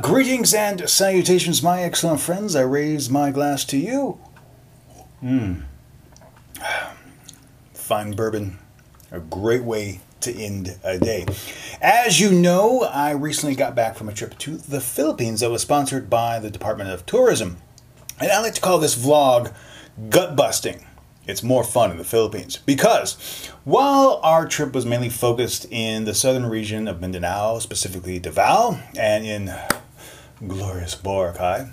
Greetings and salutations, my excellent friends. I raise my glass to you. Fine bourbon, a great way to end a day. As you know, I recently got back from a trip to the Philippines that was sponsored by the Department of Tourism. And I like to call this vlog gut busting. It's more fun in the Philippines because while our trip was mainly focused in the southern region of Mindanao, specifically Davao, and in glorious Boracay,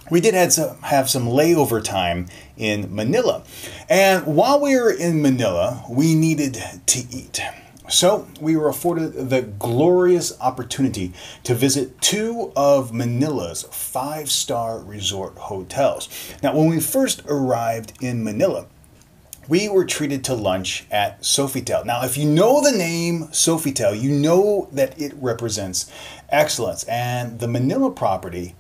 we did have some layover time in Manila. And while we were in Manila, we needed to eat. So we were afforded the glorious opportunity to visit two of Manila's 5-star resort hotels. Now, when we first arrived in Manila, we were treated to lunch at Sofitel. Now, if you know the name Sofitel, you know that it represents excellence. And the Manila property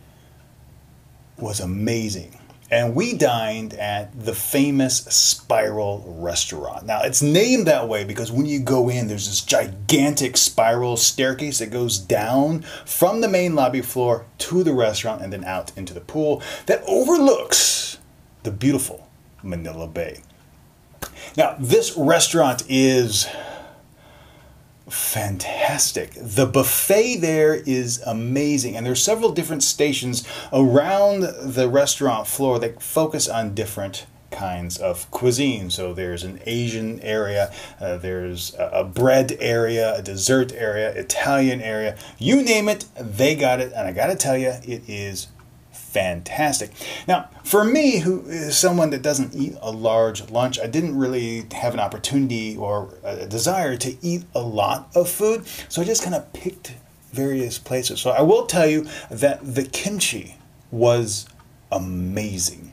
was amazing. And we dined at the famous Spiral restaurant. Now, it's named that way because when you go in, there's this gigantic spiral staircase that goes down from the main lobby floor to the restaurant and then out into the pool that overlooks the beautiful Manila Bay. Now, this restaurant is fantastic. The buffet there is amazing, and there's several different stations around the restaurant floor that focus on different kinds of cuisine. So there's an Asian area, there's a bread area, a dessert area, Italian area, you name it, they got it, and I gotta tell you, it is fantastic. Now, for me, who is someone that doesn't eat a large lunch, I didn't really have an opportunity or a desire to eat a lot of food, so I just kind of picked various places. So I will tell you that the kimchi was amazing.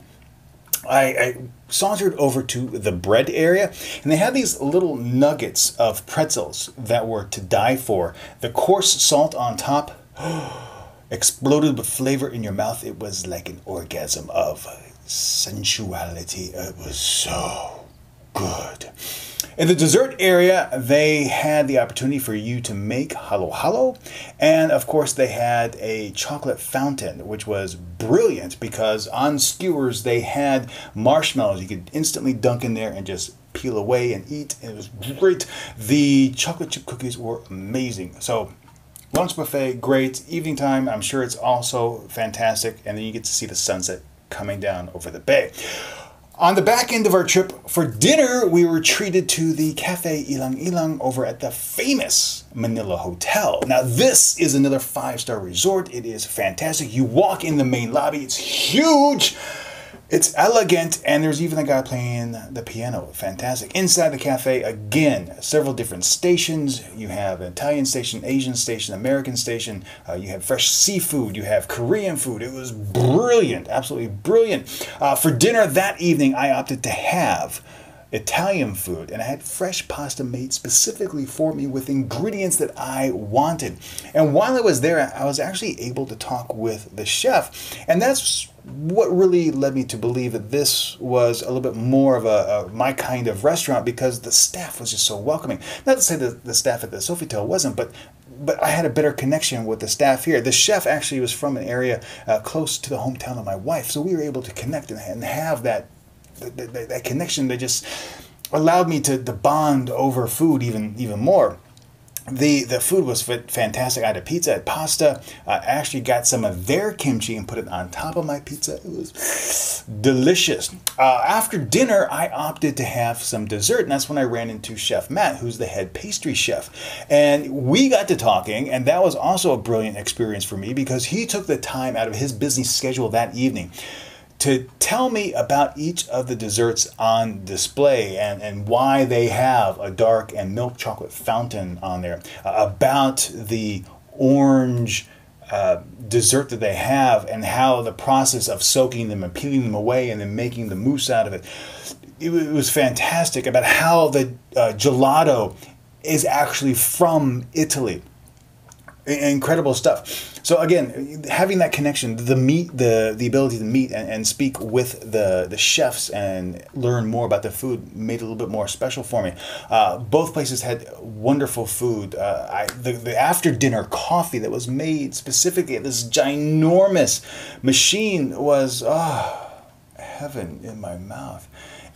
I sauntered over to the bread area, and they had these little nuggets of pretzels that were to die for. The coarse salt on top exploded with flavor in your mouth. It was like an orgasm of sensuality. It was so good. In the dessert area, they had the opportunity for you to make halo-halo. And of course, they had a chocolate fountain, which was brilliant because on skewers, they had marshmallows. You could instantly dunk in there and just peel away and eat. It was great. The chocolate chip cookies were amazing. So lunch buffet, great. Evening time, I'm sure it's also fantastic. And then you get to see the sunset coming down over the bay. On the back end of our trip, for dinner, we were treated to the Cafe Ilang-Ilang over at the famous Manila Hotel. Now, this is another 5-star resort. It is fantastic. You walk in the main lobby. It's huge. It's elegant, and there's even a guy playing the piano. Fantastic. Inside the cafe, again, several different stations. You have an Italian station, Asian station, American station. You have fresh seafood. You have Korean food. It was brilliant, absolutely brilliant. For dinner that evening, I opted to have Italian food, and I had fresh pasta made specifically for me with ingredients that I wanted. And while I was there, I was actually able to talk with the chef, and that's what really led me to believe that this was a little bit more of my kind of restaurant because the staff was just so welcoming. Not to say that the staff at the Sofitel wasn't, but I had a better connection with the staff here. The chef actually was from an area close to the hometown of my wife, so we were able to connect and have that connection that just allowed me to bond over food even more. The food was fantastic. I had a pizza, I had pasta. I actually got some of their kimchi and put it on top of my pizza. It was delicious. After dinner, I opted to have some dessert, and that's when I ran into Chef Matt, who's the head pastry chef. And we got to talking, and that was also a brilliant experience for me because he took the time out of his busy schedule that evening to tell me about each of the desserts on display and why they have a dark and milk chocolate fountain on there, about the orange dessert that they have and how the process of soaking them and peeling them away and then making the mousse out of it. It was fantastic about how the gelato is actually from Italy. Incredible stuff. So again, having that connection, the meet, the ability to meet and speak with the chefs and learn more about the food made it a little bit more special for me. Both places had wonderful food. The after dinner coffee that was made specifically at this ginormous machine was heaven in my mouth.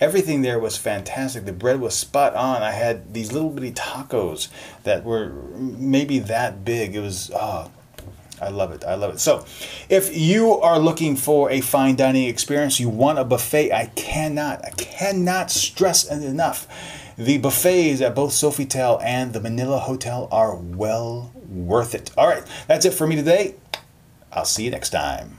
Everything there was fantastic. The bread was spot on. I had these little bitty tacos that were maybe that big. It was, I love it. I love it. So if you are looking for a fine dining experience, you want a buffet, I cannot stress it enough. The buffets at both Sofitel and the Manila Hotel are well worth it. All right, that's it for me today. I'll see you next time.